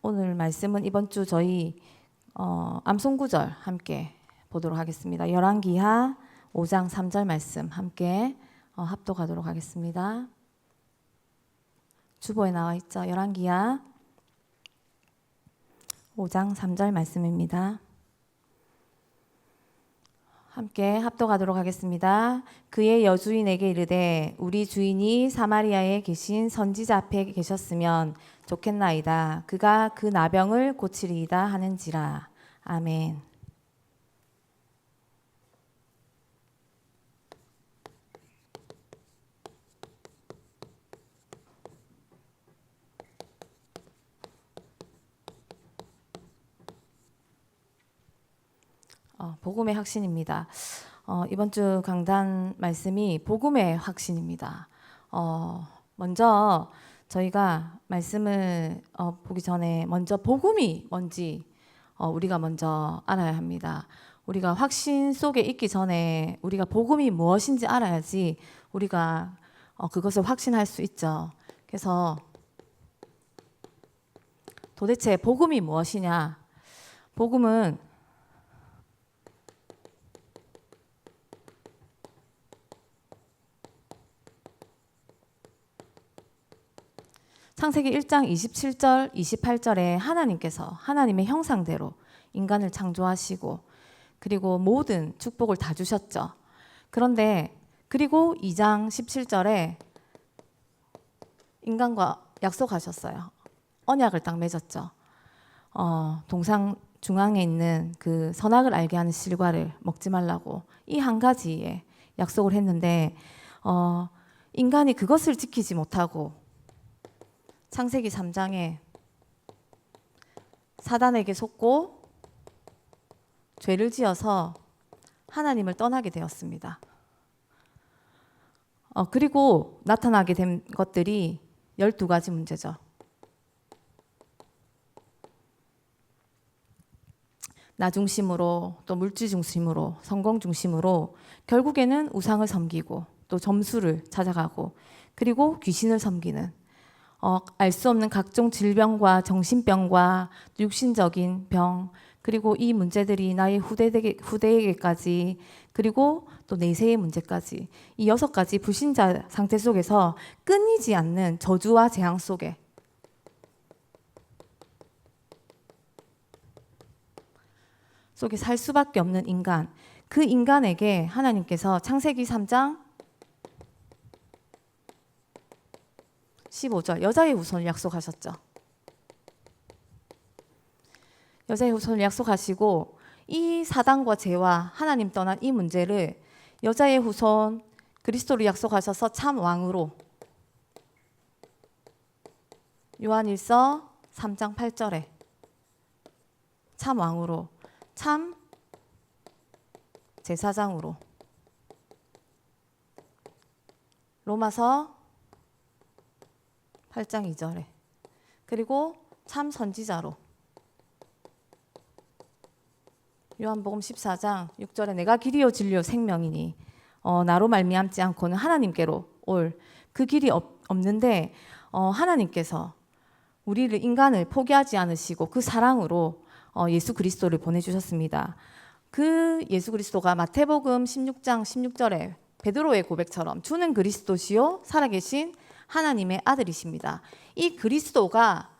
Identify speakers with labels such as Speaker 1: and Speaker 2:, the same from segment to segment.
Speaker 1: 오늘 말씀은 이번 주 저희 암송구절 함께 보도록 하겠습니다. 열왕기하 5장 3절 말씀 함께 합독하도록 하겠습니다. 주보에 나와 있죠. 열왕기하 5장 3절 말씀입니다. 함께 합독하도록 하겠습니다. 그의 여주인에게 이르되 우리 주인이 사마리아에 계신 선지자 앞에 계셨으면 좋겠나이다. 그가 그 나병을 고치리이다 하는지라. 아멘. 복음의 확신입니다. 이번 주 강단 말씀이 복음의 확신입니다. 먼저 저희가 말씀을 보기 전에 먼저 복음이 뭔지 우리가 먼저 알아야 합니다. 우리가 확신 속에 있기 전에 우리가 복음이 무엇인지 알아야지 우리가 그것을 확신할 수 있죠. 그래서 도대체 복음이 무엇이냐? 복음은 창세기 1장 27절, 28절에 하나님께서 하나님의 형상대로 인간을 창조하시고 그리고 모든 축복을 다 주셨죠. 그런데 그리고 2장 17절에 인간과 약속하셨어요. 언약을 딱 맺었죠. 동상 중앙에 있는 그 선악을 알게 하는 실과를 먹지 말라고 이 한 가지에 약속을 했는데 인간이 그것을 지키지 못하고 창세기 3장에 사단에게 속고 죄를 지어서 하나님을 떠나게 되었습니다. 그리고 나타나게 된 것들이 12가지 문제죠. 나 중심으로 또 물질 중심으로 성공 중심으로 결국에는 우상을 섬기고 또 점수를 찾아가고 그리고 귀신을 섬기는 알 수 없는 각종 질병과 정신병과 육신적인 병 그리고 이 문제들이 나의 후대에게까지 그리고 또 내세의 문제까지 이 6가지 불신자 상태 속에서 끊이지 않는 저주와 재앙 속에 살 수밖에 없는 인간, 그 인간에게 하나님께서 창세기 3장 15절 여자의 후손을 약속하셨죠. 여자의 후손을 약속하시고 이 사단과 죄와 하나님 떠난 이 문제를 여자의 후손 그리스도를 약속하셔서 참 왕으로 요한일서 3장 8절에 참 왕으로 참 제사장으로 로마서 8장 2절에 그리고 참 선지자로 요한복음 14장 6절에 내가 길이요 진리요 생명이니 나로 말미암지 않고는 하나님께로 올 그 길이 없는데 하나님께서 우리를 인간을 포기하지 않으시고 그 사랑으로 예수 그리스도를 보내주셨습니다. 그 예수 그리스도가 마태복음 16장 16절에 베드로의 고백처럼 주는 그리스도시요 살아계신 하나님의 아들이십니다. 이 그리스도가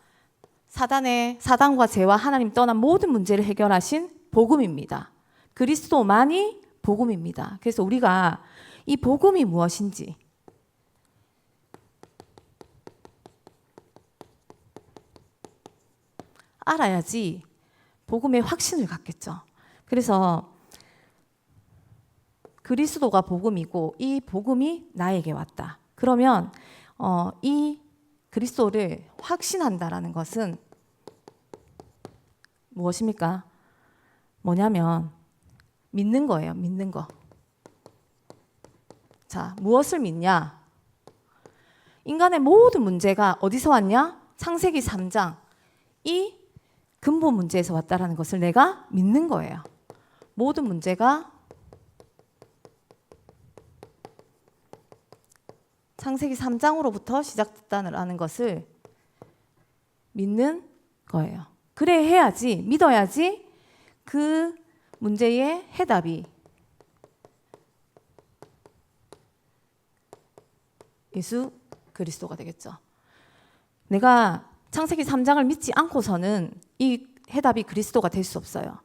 Speaker 1: 사단과 죄와 하나님 떠난 모든 문제를 해결하신 복음입니다. 그리스도만이 복음입니다. 그래서 우리가 이 복음이 무엇인지 알아야지 복음의 확신을 갖겠죠. 그래서 그리스도가 복음이고 이 복음이 나에게 왔다. 그러면 이 그리스도를 확신한다라는 것은 무엇입니까? 뭐냐면 믿는 거예요. 믿는 거. 자, 무엇을 믿냐? 인간의 모든 문제가 어디서 왔냐? 창세기 3장 이 근본 문제에서 왔다라는 것을 내가 믿는 거예요. 모든 문제가 창세기 3장으로부터 시작됐다는 것을 믿는 거예요. 그래 해야지, 믿어야지 그 문제의 해답이 예수 그리스도가 되겠죠. 내가 창세기 3장을 믿지 않고서는 이 해답이 그리스도가 될 수 없어요.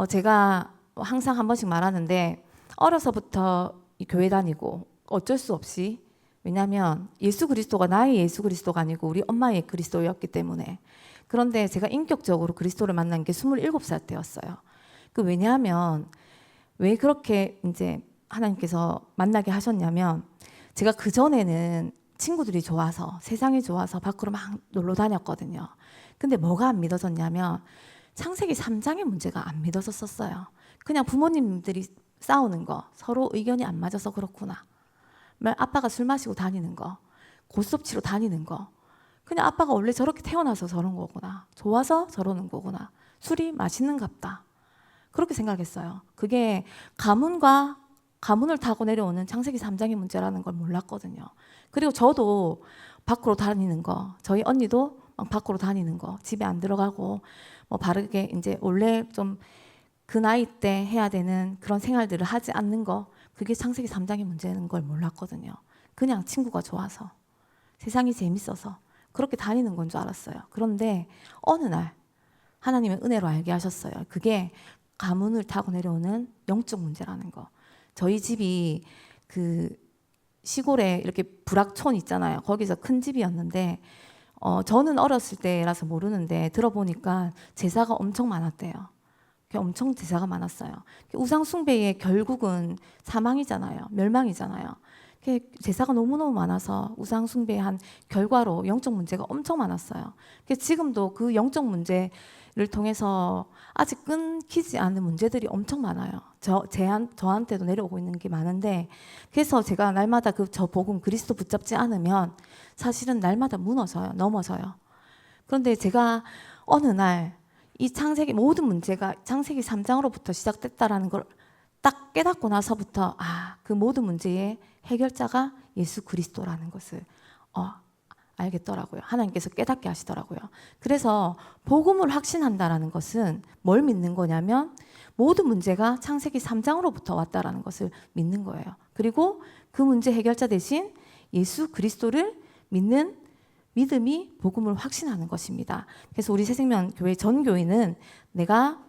Speaker 1: 제가 항상 한 번씩 말하는데 어려서부터 이 교회 다니고 어쩔 수 없이, 왜냐하면 예수 그리스도가 나의 예수 그리스도가 아니고 우리 엄마의 그리스도였기 때문에. 그런데 제가 인격적으로 그리스도를 만난 게 27살 때였어요. 왜냐하면 왜 그렇게 이제 하나님께서 만나게 하셨냐면, 제가 그전에는 친구들이 좋아서, 세상이 좋아서 밖으로 막 놀러 다녔거든요. 근데 뭐가 안 믿어졌냐면 창세기 3장의 문제가 안 믿어졌었어요. 그냥 부모님들이 싸우는 거, 서로 의견이 안 맞아서 그렇구나. 아빠가 술 마시고 다니는 거, 고스톱 치러 다니는 거, 그냥 아빠가 원래 저렇게 태어나서 저런 거구나. 좋아서 저러는 거구나. 술이 맛있는갑다. 그렇게 생각했어요. 그게 가문을 타고 내려오는 창세기 3장의 문제라는 걸 몰랐거든요. 그리고 저도 밖으로 다니는 거, 저희 언니도 막 밖으로 다니는 거, 집에 안 들어가고 뭐 바르게 이제 원래 좀 그 나이 때 해야 되는 그런 생활들을 하지 않는 거, 그게 창세기 3장의 문제인 걸 몰랐거든요. 그냥 친구가 좋아서, 세상이 재밌어서 그렇게 다니는 건 줄 알았어요. 그런데 어느 날 하나님의 은혜로 알게 하셨어요. 그게 가문을 타고 내려오는 영적 문제라는 거. 저희 집이 그 시골에 이렇게 불악촌 있잖아요. 거기서 큰 집이었는데 저는 어렸을 때라서 모르는데 들어보니까 제사가 엄청 많았대요. 엄청 제사가 많았어요. 우상 숭배의 결국은 사망이잖아요. 멸망이잖아요. 제사가 너무너무 많아서 우상 숭배한 결과로 영적 문제가 엄청 많았어요. 지금도 그 영적 문제를 통해서 아직 끊기지 않은 문제들이 엄청 많아요. 저한테도 내려오고 있는 게 많은데, 그래서 제가 날마다 저 복음 그리스도 붙잡지 않으면 사실은 날마다 무너져요. 넘어져요. 그런데 제가 어느 날 이 창세기 모든 문제가 창세기 3장으로부터 시작됐다라는 걸 딱 깨닫고 나서부터 그 모든 문제의 해결자가 예수 그리스도라는 것을 알겠더라고요. 하나님께서 깨닫게 하시더라고요. 그래서 복음을 확신한다라는 것은 뭘 믿는 거냐면 모든 문제가 창세기 3장으로부터 왔다라는 것을 믿는 거예요. 그리고 그 문제 해결자 대신 예수 그리스도를 믿는 믿음이 복음을 확신하는 것입니다. 그래서 우리 새생명 교회 전 교인은 내가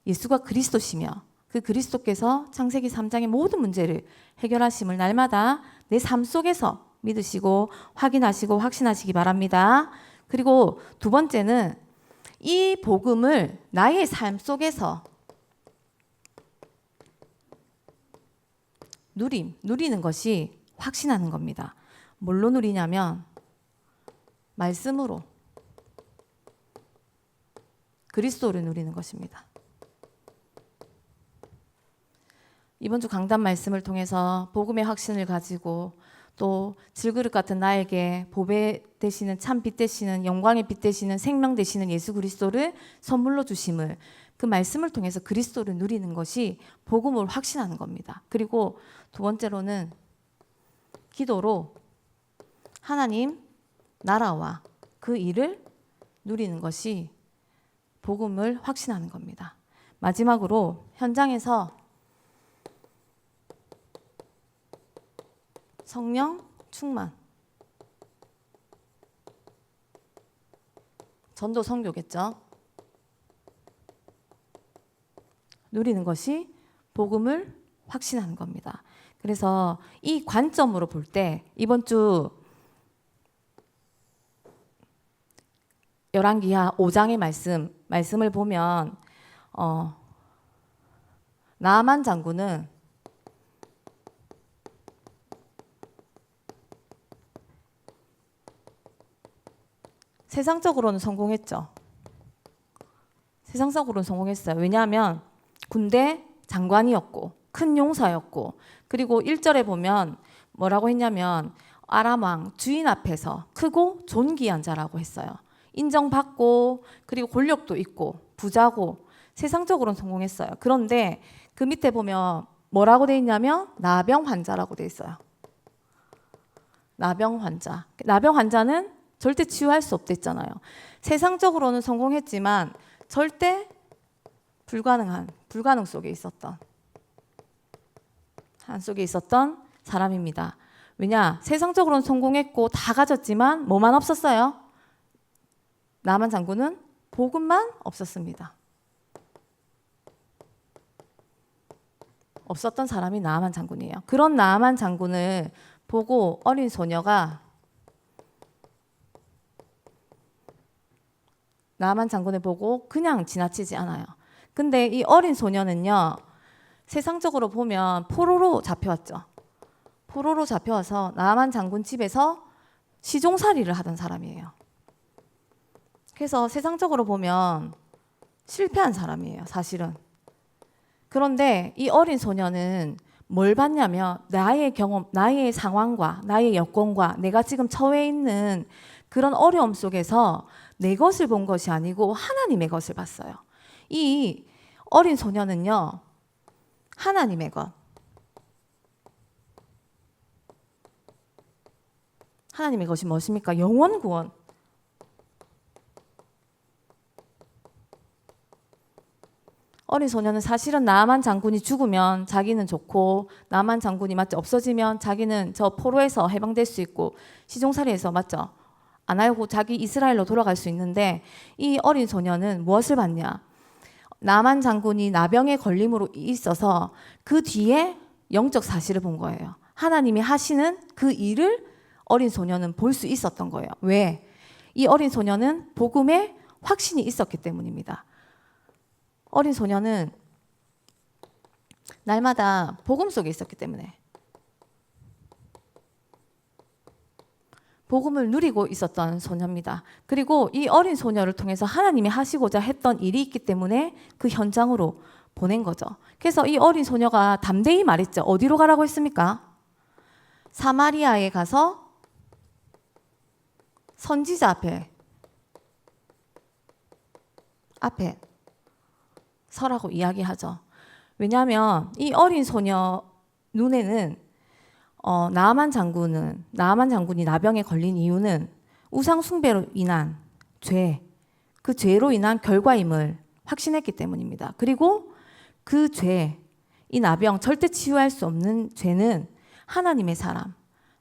Speaker 1: 예수가 그리스도시며 그 그리스도께서 창세기 3장의 모든 문제를 해결하심을 날마다 내 삶 속에서 믿으시고 확인하시고 확신하시기 바랍니다. 그리고 두 번째는 이 복음을 나의 삶 속에서 누리는 것이 확신하는 겁니다. 뭘로 누리냐면 말씀으로, 그리스도를 누리는 것입니다. 이번 주 강단 말씀을 통해서 복음의 확신을 가지고 또 질그릇 같은 나에게 보배 되시는 참 빛 되시는 영광의 빛 되시는 생명 되시는 예수 그리스도를 선물로 주심을, 그 말씀을 통해서 그리스도를 누리는 것이 복음을 확신하는 겁니다. 그리고 두 번째로는 기도로 하나님 나라와 그 일을 누리는 것이 복음을 확신하는 겁니다. 마지막으로 현장에서 성령 충만, 전도 선교겠죠. 누리는 것이 복음을 확신하는 겁니다. 그래서 이 관점으로 볼 때 이번 주 열왕기하 5장의 말씀을 보면 나아만 장군은 세상적으로는 성공했죠. 세상적으로는 성공했어요. 왜냐하면 군대 장관이었고 큰 용사였고, 그리고 1절에 보면 뭐라고 했냐면 아람 왕 주인 앞에서 크고 존귀한 자라고 했어요. 인정받고 그리고 권력도 있고 부자고 세상적으로는 성공했어요. 그런데 그 밑에 보면 뭐라고 돼 있냐면 나병 환자라고 돼 있어요. 나병 환자는 절대 치유할 수 없댔잖아요. 세상적으로는 성공했지만 절대 불가능 속에 있었던 한 속에 있었던 사람입니다. 왜냐? 세상적으로는 성공했고 다 가졌지만 뭐만 없었어요? 나만 장군은 복음만 없었습니다. 없었던 사람이 나아만 장군이에요. 그런 나아만 장군을 보고 어린 소녀가 나아만 장군을 보고 그냥 지나치지 않아요. 근데 이 어린 소녀는요, 세상적으로 보면 포로로 잡혀왔죠. 포로로 잡혀와서 나아만 장군 집에서 시종살이를 하던 사람이에요. 그래서 세상적으로 보면 실패한 사람이에요, 사실은. 그런데 이 어린 소녀는 뭘 봤냐면 나의 경험, 나의 상황과 나의 여건과 내가 지금 처해 있는 그런 어려움 속에서 내 것을 본 것이 아니고 하나님의 것을 봤어요. 이 어린 소녀는요, 하나님의 것, 하나님의 것이 무엇입니까? 영원 구원. 어린 소녀는 사실은 나아만 장군이 죽으면 자기는 좋고 나아만 장군이 맞죠? 없어지면 자기는 저 포로에서 해방될 수 있고 시종살이에서 맞죠? 안 알고 자기 이스라엘로 돌아갈 수 있는데 이 어린 소녀는 무엇을 봤냐? 나아만 장군이 나병에 걸림으로 있어서 그 뒤에 영적 사실을 본 거예요. 하나님이 하시는 그 일을 어린 소녀는 볼 수 있었던 거예요. 왜? 이 어린 소녀는 복음에 확신이 있었기 때문입니다. 어린 소녀는 날마다 복음 속에 있었기 때문에 복음을 누리고 있었던 소녀입니다. 그리고 이 어린 소녀를 통해서 하나님이 하시고자 했던 일이 있기 때문에 그 현장으로 보낸 거죠. 그래서 이 어린 소녀가 담대히 말했죠. 어디로 가라고 했습니까? 사마리아에 가서 선지자 앞에 서라고 이야기하죠. 왜냐하면 이 어린 소녀 눈에는 나아만 장군이 나병에 걸린 이유는 우상 숭배로 인한 그 죄로 인한 결과임을 확신했기 때문입니다. 그리고 그 죄, 이 나병, 절대 치유할 수 없는 죄는 하나님의 사람,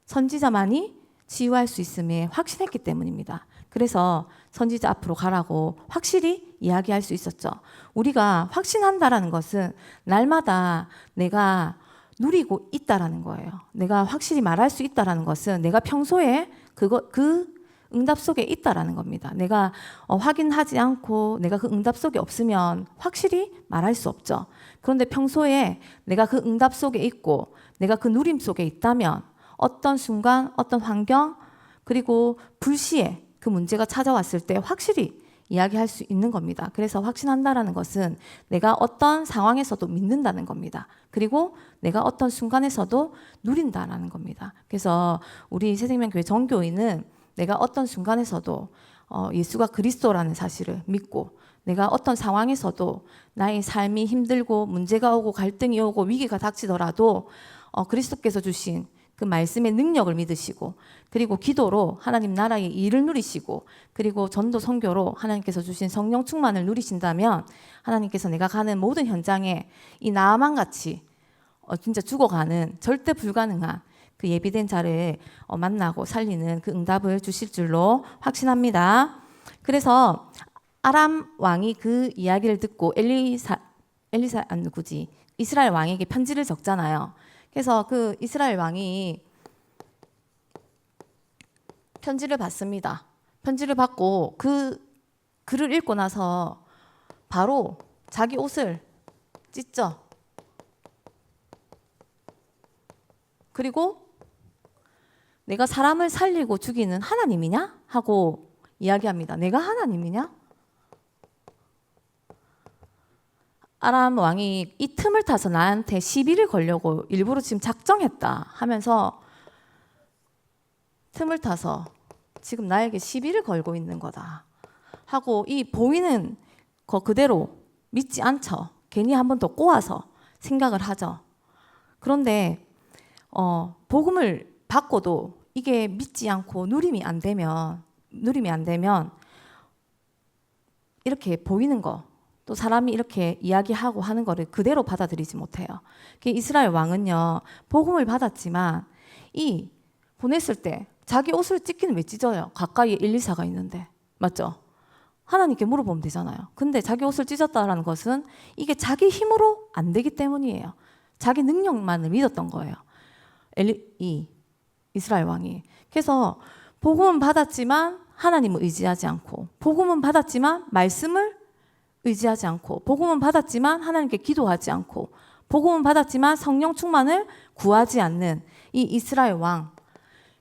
Speaker 1: 선지자만이 치유할 수 있음에 확신했기 때문입니다. 그래서 선지자 앞으로 가라고 확실히 이야기할 수 있었죠. 우리가 확신한다라는 것은 날마다 내가 누리고 있다라는 거예요. 내가 확실히 말할 수 있다라는 것은 내가 평소에 그 응답 속에 있다라는 겁니다. 내가 확인하지 않고 내가 그 응답 속에 없으면 확실히 말할 수 없죠. 그런데 평소에 내가 그 응답 속에 있고 내가 그 누림 속에 있다면 어떤 순간, 어떤 환경, 그리고 불시에 그 문제가 찾아왔을 때 확실히 이야기할 수 있는 겁니다. 그래서 확신한다라는 것은 내가 어떤 상황에서도 믿는다는 겁니다. 그리고 내가 어떤 순간에서도 누린다라는 겁니다. 그래서 우리 새생명교회 전교인은 내가 어떤 순간에서도 예수가 그리스도라는 사실을 믿고 내가 어떤 상황에서도 나의 삶이 힘들고 문제가 오고 갈등이 오고 위기가 닥치더라도 그리스도께서 주신 그 말씀의 능력을 믿으시고 그리고 기도로 하나님 나라의 일을 누리시고 그리고 전도 선교로 하나님께서 주신 성령 충만을 누리신다면 하나님께서 내가 가는 모든 현장에 이 나아만 같이 진짜 죽어가는 절대 불가능한 그 예비된 자를 만나고 살리는 그 응답을 주실 줄로 확신합니다. 그래서 아람 왕이 그 이야기를 듣고 이스라엘 왕에게 편지를 적잖아요. 그래서 그 이스라엘 왕이 편지를 받습니다. 편지를 받고 그 글을 읽고 나서 바로 자기 옷을 찢죠. 그리고 내가 사람을 살리고 죽이는 하나님이냐? 하고 이야기합니다. 내가 하나님이냐? 아람 왕이 이 틈을 타서 나한테 시비를 걸려고 일부러 지금 작정했다 하면서 틈을 타서 지금 나에게 시비를 걸고 있는 거다 하고 이 보이는 거 그대로 믿지 않죠. 괜히 한 번 더 꼬아서 생각을 하죠. 그런데 복음을 받고도 이게 믿지 않고 누림이 안 되면 이렇게 보이는 거, 또 사람이 이렇게 이야기하고 하는 거를 그대로 받아들이지 못해요. 이스라엘 왕은요, 복음을 받았지만 이 보냈을 때 자기 옷을 찢기는 왜 찢어요? 가까이에 엘리사가 있는데. 맞죠? 하나님께 물어보면 되잖아요. 근데 자기 옷을 찢었다라는 것은 이게 자기 힘으로 안 되기 때문이에요. 자기 능력만을 믿었던 거예요. 이 이스라엘 왕이. 그래서 복음은 받았지만 하나님을 의지하지 않고, 복음은 받았지만 말씀을 의지하지 않고, 복음은 받았지만 하나님께 기도하지 않고, 복음은 받았지만 성령 충만을 구하지 않는 이 이스라엘 왕.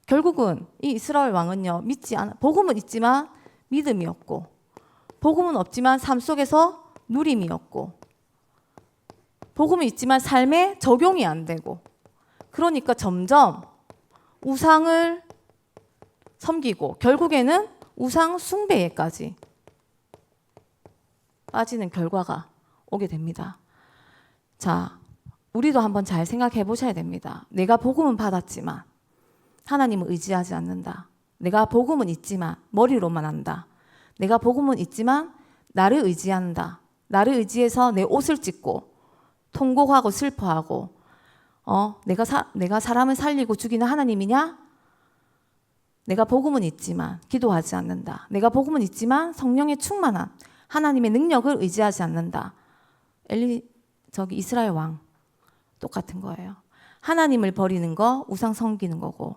Speaker 1: 결국은 이 이스라엘 왕은요, 복음은 있지만 믿음이 없고, 복음은 없지만 삶 속에서 누림이 없고, 복음은 있지만 삶에 적용이 안 되고, 그러니까 점점 우상을 섬기고 결국에는 우상 숭배에까지 빠지는 결과가 오게 됩니다. 자, 우리도 한번 잘 생각해 보셔야 됩니다. 내가 복음은 받았지만 하나님을 의지하지 않는다. 내가 복음은 있지만 머리로만 안다. 내가 복음은 있지만 나를 의지한다. 나를 의지해서 내 옷을 찢고 통곡하고 슬퍼하고 내가 사람을 살리고 죽이는 하나님이냐? 내가 복음은 있지만 기도하지 않는다. 내가 복음은 있지만 성령의 충만한 하나님의 능력을 의지하지 않는다. 이스라엘 왕 똑같은 거예요. 하나님을 버리는 거 우상 섬기는 거고,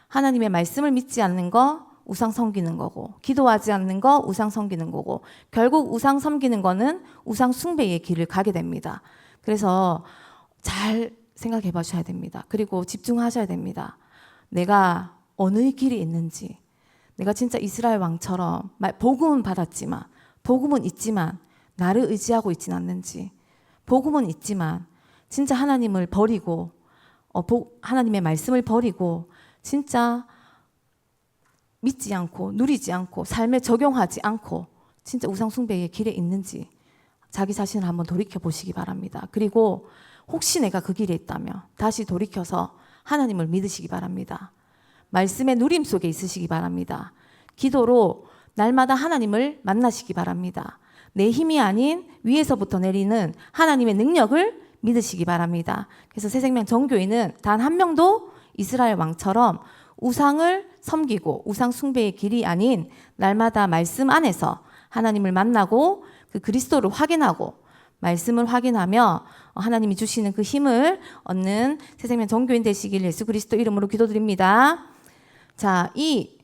Speaker 1: 하나님의 말씀을 믿지 않는 거 우상 섬기는 거고, 기도하지 않는 거 우상 섬기는 거고, 결국 우상 섬기는 거는 우상 숭배의 길을 가게 됩니다. 그래서 잘 생각해 보셔야 됩니다. 그리고 집중하셔야 됩니다. 내가 어느 길이 있는지, 내가 진짜 이스라엘 왕처럼 복음은 받았지만, 복음은 있지만 나를 의지하고 있진 않는지, 복음은 있지만 진짜 하나님을 버리고 하나님의 말씀을 버리고 진짜 믿지 않고 누리지 않고 삶에 적용하지 않고 진짜 우상 숭배의 길에 있는지 자기 자신을 한번 돌이켜 보시기 바랍니다. 그리고 혹시 내가 그 길에 있다면 다시 돌이켜서 하나님을 믿으시기 바랍니다. 말씀의 누림 속에 있으시기 바랍니다. 기도로 날마다 하나님을 만나시기 바랍니다. 내 힘이 아닌 위에서부터 내리는 하나님의 능력을 믿으시기 바랍니다. 그래서 새생명 정교회는 단 한 명도 이스라엘 왕처럼 우상을 섬기고 우상 숭배의 길이 아닌 날마다 말씀 안에서 하나님을 만나고 그 그리스도를 확인하고 말씀을 확인하며 하나님이 주시는 그 힘을 얻는 새생명 정교인 되시길 예수 그리스도 이름으로 기도드립니다. 자, 이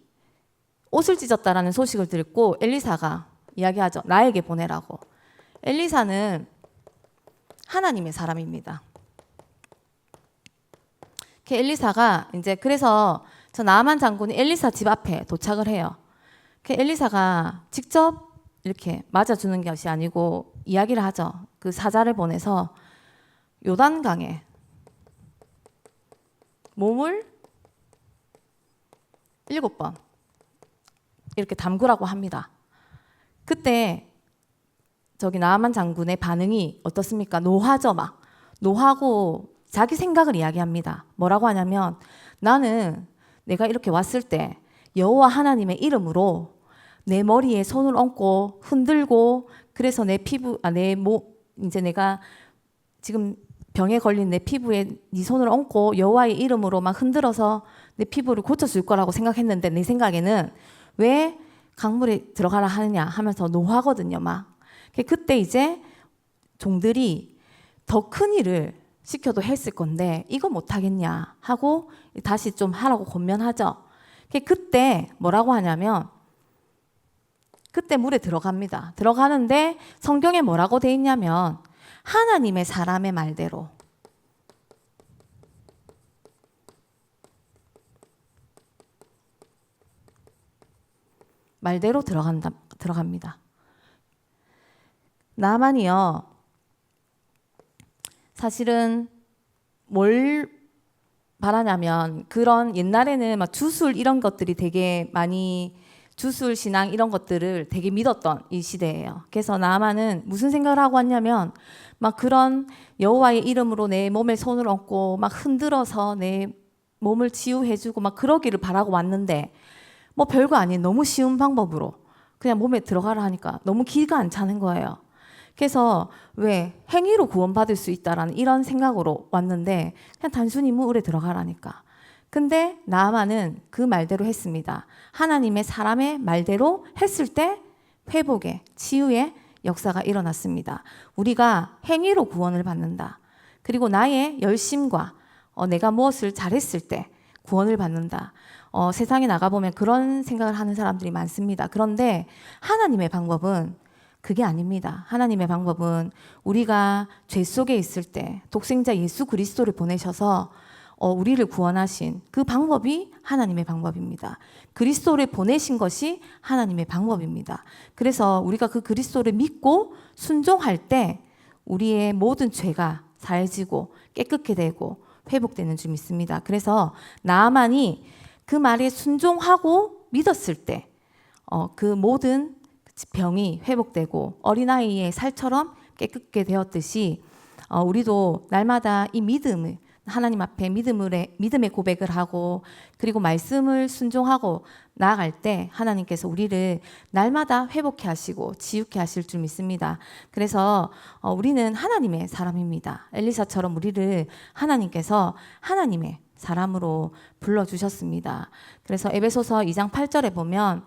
Speaker 1: 옷을 찢었다라는 소식을 듣고 엘리사가 이야기하죠. 나에게 보내라고. 엘리사는 하나님의 사람입니다. 엘리사가 이제 그래서 저 나아만 장군이 엘리사 집 앞에 도착을 해요. 엘리사가 직접 이렇게 맞아주는 것이 아니고 이야기를 하죠. 그 사자를 보내서 요단강에 몸을 7번 이렇게 담그라고 합니다. 그때 저기 나아만 장군의 반응이 어떻습니까? 노하죠, 막. 노하고 자기 생각을 이야기합니다. 뭐라고 하냐면 나는 내가 이렇게 왔을 때 여호와 하나님의 이름으로 내 머리에 손을 얹고 흔들고 그래서 내 피부, 이제 내가 지금 병에 걸린 내 피부에 네 손을 얹고 여호와의 이름으로 막 흔들어서 내 피부를 고쳐줄 거라고 생각했는데 내 생각에는 왜 강물에 들어가라 하느냐 하면서 노하거든요, 막. 그때 이제 종들이 더 큰 일을 시켜도 했을 건데 이거 못하겠냐 하고 다시 좀 하라고 권면하죠. 그때 뭐라고 하냐면 그때 물에 들어갑니다. 들어가는데 성경에 뭐라고 돼 있냐면 하나님의 사람의 말대로 들어갑니다. 나만이요. 사실은 뭘 바라냐면 그런 옛날에는 막 주술 이런 것들이 되게 많이 주술 신앙 이런 것들을 되게 믿었던 이 시대예요. 그래서 나아만은 무슨 생각을 하고 왔냐면 막 그런 여호와의 이름으로 내 몸에 손을 얹고 막 흔들어서 내 몸을 치유해주고 막 그러기를 바라고 왔는데 뭐 별거 아닌 너무 쉬운 방법으로 그냥 몸에 들어가라 하니까 너무 기가 안 차는 거예요. 그래서 왜 행위로 구원받을 수 있다라는 이런 생각으로 왔는데 그냥 단순히 물에 들어가라니까. 근데 나아만은 그 말대로 했습니다. 하나님의 사람의 말대로 했을 때 회복의 치유의 역사가 일어났습니다. 우리가 행위로 구원을 받는다. 그리고 나의 열심과 내가 무엇을 잘했을 때 구원을 받는다. 세상에 나가보면 그런 생각을 하는 사람들이 많습니다. 그런데 하나님의 방법은 그게 아닙니다. 하나님의 방법은 우리가 죄 속에 있을 때 독생자 예수 그리스도를 보내셔서 우리를 구원하신 그 방법이 하나님의 방법입니다. 그리스도를 보내신 것이 하나님의 방법입니다. 그래서 우리가 그 그리스도를 믿고 순종할 때 우리의 모든 죄가 사해지고 깨끗게 되고 회복되는 줄 믿습니다. 그래서 나아만이 그 말에 순종하고 믿었을 때 그 모든 병이 회복되고 어린아이의 살처럼 깨끗게 되었듯이 우리도 날마다 이 믿음을 하나님 앞에 믿음의 고백을 하고 그리고 말씀을 순종하고 나아갈 때 하나님께서 우리를 날마다 회복해 하시고 지유케 하실 줄 믿습니다. 그래서 우리는 하나님의 사람입니다. 엘리사처럼 우리를 하나님께서 하나님의 사람으로 불러주셨습니다. 그래서 에베소서 2장 8절에 보면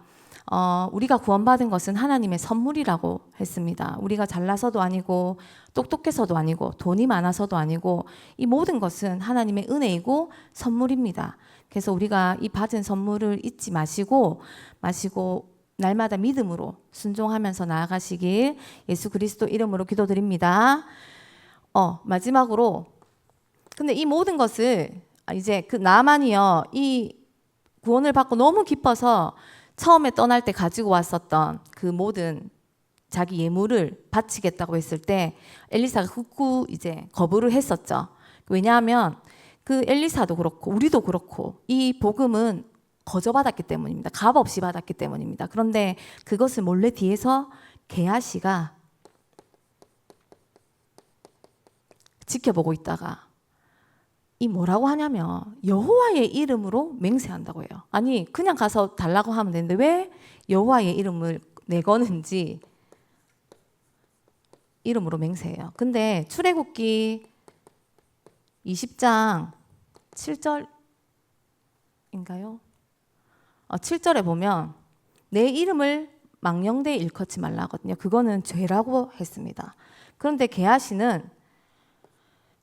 Speaker 1: 우리가 구원받은 것은 하나님의 선물이라고 했습니다. 우리가 잘나서도 아니고 똑똑해서도 아니고 돈이 많아서도 아니고 이 모든 것은 하나님의 은혜이고 선물입니다. 그래서 우리가 이 받은 선물을 잊지 마시고 날마다 믿음으로 순종하면서 나아가시길 예수 그리스도 이름으로 기도드립니다. 마지막으로 근데 이 모든 것을 이제 그 나만이요 이 구원을 받고 너무 기뻐서 처음에 떠날 때 가지고 왔었던 그 모든 자기 예물을 바치겠다고 했을 때 엘리사가 극구 이제 거부를 했었죠. 왜냐하면 그 엘리사도 그렇고 우리도 그렇고 이 복음은 거저받았기 때문입니다. 값 없이 받았기 때문입니다. 그런데 그것을 몰래 뒤에서 게하시가 지켜보고 있다가 이 뭐라고 하냐면 여호와의 이름으로 맹세한다고 해요. 아니 그냥 가서 달라고 하면 되는데 왜 여호와의 이름을 내거는지 이름으로 맹세해요. 근데 출애굽기 20장 7절인가요? 7절에 보면 내 이름을 망령되이 일컫지 말라 하거든요. 그거는 죄라고 했습니다. 그런데 게하시는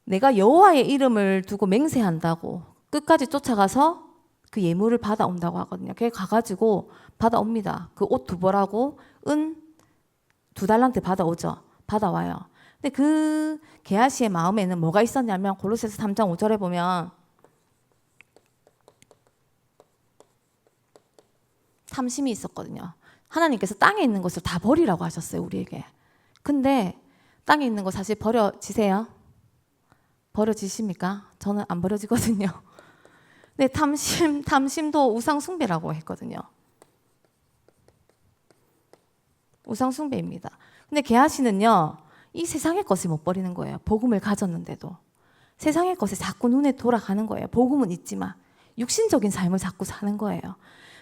Speaker 1: 내가 여호와의 이름을 두고 맹세한다고 끝까지 쫓아가서 그 예물을 받아온다고 하거든요. 걔 가가지고 받아옵니다. 그 옷 2벌하고 은 2달란트 받아오죠. 받아와요. 근데 그 게하시의 마음에는 뭐가 있었냐면 골로새서 3장 5절에 보면 탐심이 있었거든요. 하나님께서 땅에 있는 것을 다 버리라고 하셨어요, 우리에게. 근데 땅에 있는 거 사실 버려지세요? 버려지십니까? 저는 안 버려지거든요. 근데 탐심도 우상숭배라고 했거든요. 우상숭배입니다. 근데 게하시는요, 이 세상의 것을 못 버리는 거예요. 복음을 가졌는데도. 세상의 것에 자꾸 눈에 돌아가는 거예요. 복음은 있지만 육신적인 삶을 자꾸 사는 거예요.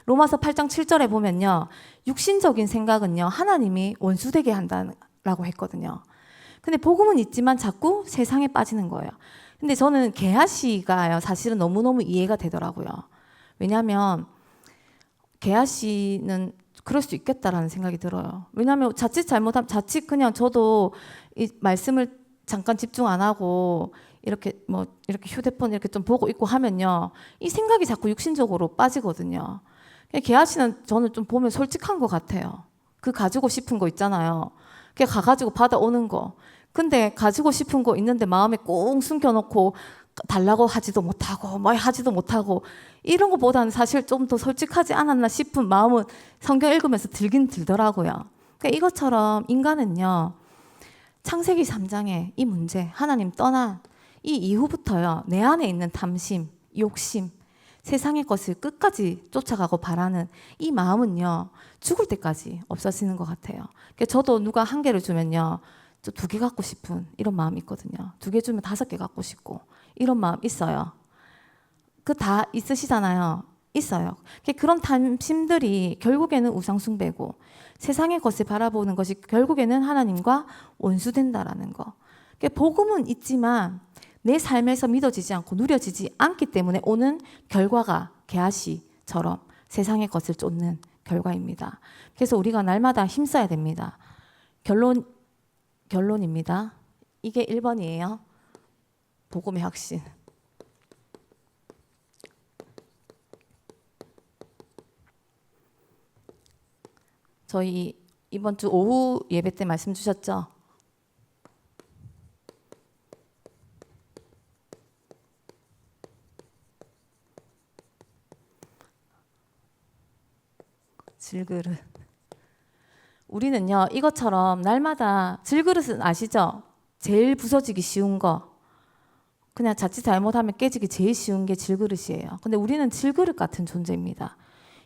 Speaker 1: 로마서 8장 7절에 보면요, 육신적인 생각은요, 하나님이 원수되게 한다라고 했거든요. 근데 복음은 있지만 자꾸 세상에 빠지는 거예요. 근데 저는 게하시가요, 사실은 너무너무 이해가 되더라고요. 왜냐하면 게하시는 그럴 수 있겠다라는 생각이 들어요. 왜냐하면 자칫 그냥 저도 이 말씀을 잠깐 집중 안 하고 이렇게 휴대폰 이렇게 좀 보고 있고 하면요, 이 생각이 자꾸 육신적으로 빠지거든요. 게하시는 저는 좀 보면 솔직한 것 같아요. 그 가지고 싶은 거 있잖아요. 그냥 가가지고 받아오는 거. 근데 가지고 싶은 거 있는데 마음에 꽁 숨겨놓고 달라고 하지도 못하고 뭐 하지도 못하고 이런 것보다는 사실 좀 더 솔직하지 않았나 싶은 마음은 성경 읽으면서 들긴 들더라고요. 그러니까 이것처럼 인간은요, 창세기 3장에 이 문제, 하나님 떠난 이 이후부터요, 내 안에 있는 탐심, 욕심, 세상의 것을 끝까지 쫓아가고 바라는 이 마음은요, 죽을 때까지 없어지는 것 같아요. 그러니까 저도 누가 1개를 주면요, 2개 갖고 싶은 이런 마음이 있거든요. 2개 주면 5개 갖고 싶고 이런 마음 있어요. 그 다 있으시잖아요. 있어요. 그런 탐심들이 결국에는 우상숭배고 세상의 것을 바라보는 것이 결국에는 하나님과 원수된다라는 거. 복음은 있지만 내 삶에서 믿어지지 않고 누려지지 않기 때문에 오는 결과가 게하시처럼 세상의 것을 쫓는 결과입니다. 그래서 우리가 날마다 힘써야 됩니다. 결론입니다. 이게 1번이에요. 복음의 확신. 저희 이번 주 오후 예배 때 말씀 주셨죠? 질그릇. 우리는요, 이것처럼 날마다 질그릇은 아시죠? 제일 부서지기 쉬운 거. 그냥 자칫 잘못하면 깨지기 제일 쉬운 게 질그릇이에요. 근데 우리는 질그릇 같은 존재입니다.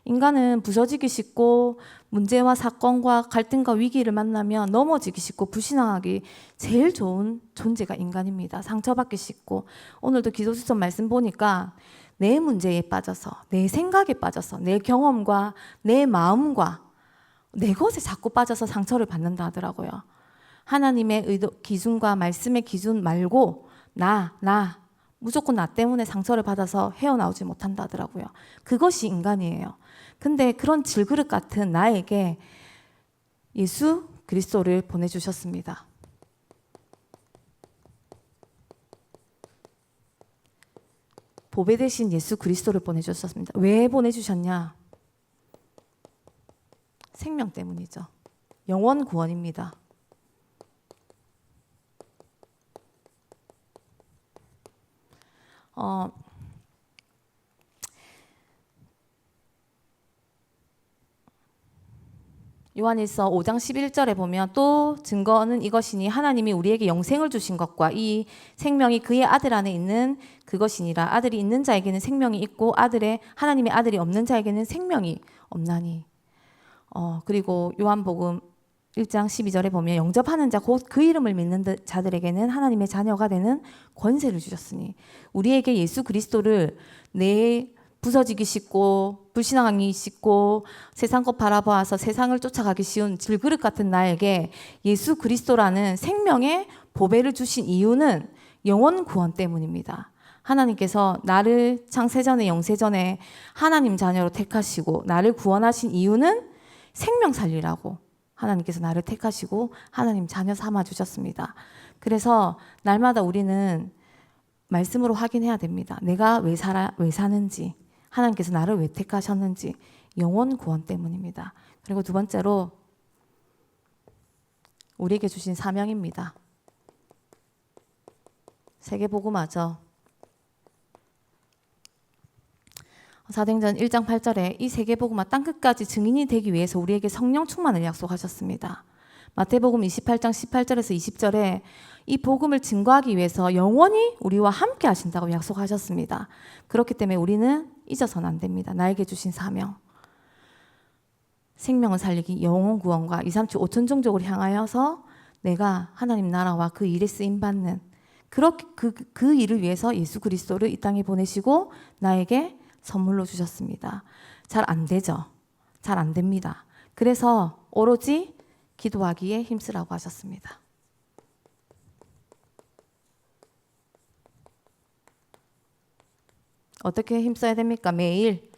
Speaker 1: 인간은 부서지기 쉽고 문제와 사건과 갈등과 위기를 만나면 넘어지기 쉽고 불신앙하기 제일 좋은 존재가 인간입니다. 상처받기 쉽고 오늘도 기도수첩 말씀 보니까 내 문제에 빠져서 내 생각에 빠져서 내 경험과 내 마음과 내 것에 자꾸 빠져서 상처를 받는다 하더라고요. 하나님의 의도, 기준과 말씀의 기준 말고 무조건 나 때문에 상처를 받아서 헤어나오지 못한다 하더라고요. 그것이 인간이에요. 근데 그런 질그릇 같은 나에게 예수 그리스도를 보내주셨습니다. 보배 대신 예수 그리스도를 보내주셨습니다. 왜 보내주셨냐? 생명 때문이죠. 영원 구원입니다. 요한일서 5장 11절에 보면 또 증거는 이것이니 하나님이 우리에게 영생을 주신 것과 이 생명이 그의 아들 안에 있는 그것이니라. 아들이 있는 자에게는 생명이 있고 하나님의 아들이 없는 자에게는 생명이 없나니. 그리고 요한복음 1장 12절에 보면 영접하는 자 곧 그 이름을 믿는 자들에게는 하나님의 자녀가 되는 권세를 주셨으니 우리에게 예수 그리스도를 내 부서지기 쉽고 불신앙하기 쉽고 세상 것 바라봐서 세상을 쫓아가기 쉬운 질그릇 같은 나에게 예수 그리스도라는 생명의 보배를 주신 이유는 영원 구원 때문입니다. 하나님께서 나를 창세전에 영세전에 하나님 자녀로 택하시고 나를 구원하신 이유는 생명 살리라고 하나님께서 나를 택하시고 하나님 자녀 삼아 주셨습니다. 그래서 날마다 우리는 말씀으로 확인해야 됩니다. 내가 왜 사는지, 하나님께서 나를 왜 택하셨는지, 영원 구원 때문입니다. 그리고 두 번째로 우리에게 주신 사명입니다. 세계복음화죠. 사도행전 1장 8절에 이 세계복음화 땅끝까지 증인이 되기 위해서 우리에게 성령 충만을 약속하셨습니다. 마태복음 28장 18절에서 20절에 이 복음을 증거하기 위해서 영원히 우리와 함께 하신다고 약속하셨습니다. 그렇기 때문에 우리는 잊어서는 안 됩니다. 나에게 주신 사명. 생명을 살리기, 영원 구원과 2, 3주 5천 종족을 향하여서 내가 하나님 나라와 그 일에 쓰임받는 그 일을 위해서 예수 그리스도를 이 땅에 보내시고 나에게 선물로 주셨습니다. 잘 안 되죠. 잘 안 됩니다. 그래서 오로지 기도하기에 힘쓰라고 하셨습니다. 어떻게 힘써야 됩니까? 매일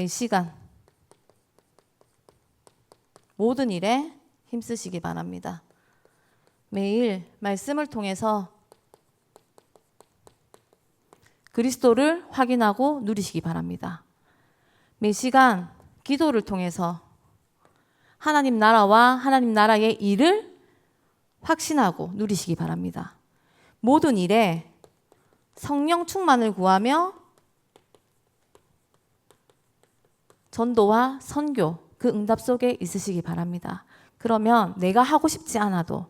Speaker 1: 시간 모든 일에 힘쓰시기 바랍니다. 매일 말씀을 통해서 그리스도를 확인하고 누리시기 바랍니다. 매 시간 기도를 통해서 하나님 나라와 하나님 나라의 일을 확신하고 누리시기 바랍니다. 모든 일에 성령 충만을 구하며 전도와 선교 그 응답 속에 있으시기 바랍니다. 그러면 내가 하고 싶지 않아도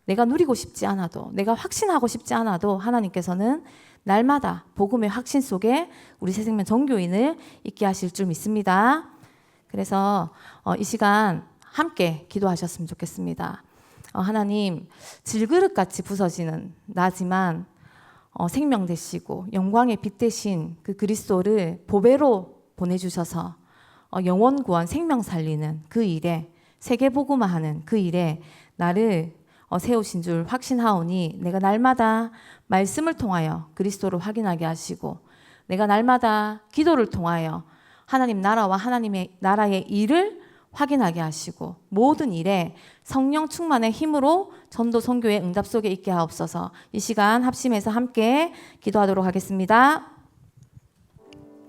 Speaker 1: 내가 누리고 싶지 않아도 내가 확신하고 싶지 않아도 하나님께서는 날마다 복음의 확신 속에 우리 새생명 전교인을 있게 하실 줄 믿습니다. 그래서 이 시간 함께 기도하셨으면 좋겠습니다. 하나님, 질그릇같이 부서지는 나지만 생명 되시고 영광의 빛 되신 그 그리스도를 보배로 보내주셔서 영원 구원 생명 살리는 그 일에 세계 복음화하는 그 일에 나를 세우신 줄 확신하오니 내가 날마다 말씀을 통하여 그리스도를 확인하게 하시고 내가 날마다 기도를 통하여 하나님 나라와 하나님의 나라의 일을 확인하게 하시고 모든 일에 성령 충만의 힘으로 전도 선교의 응답 속에 있게 하옵소서. 이 시간 합심해서 함께 기도하도록 하겠습니다.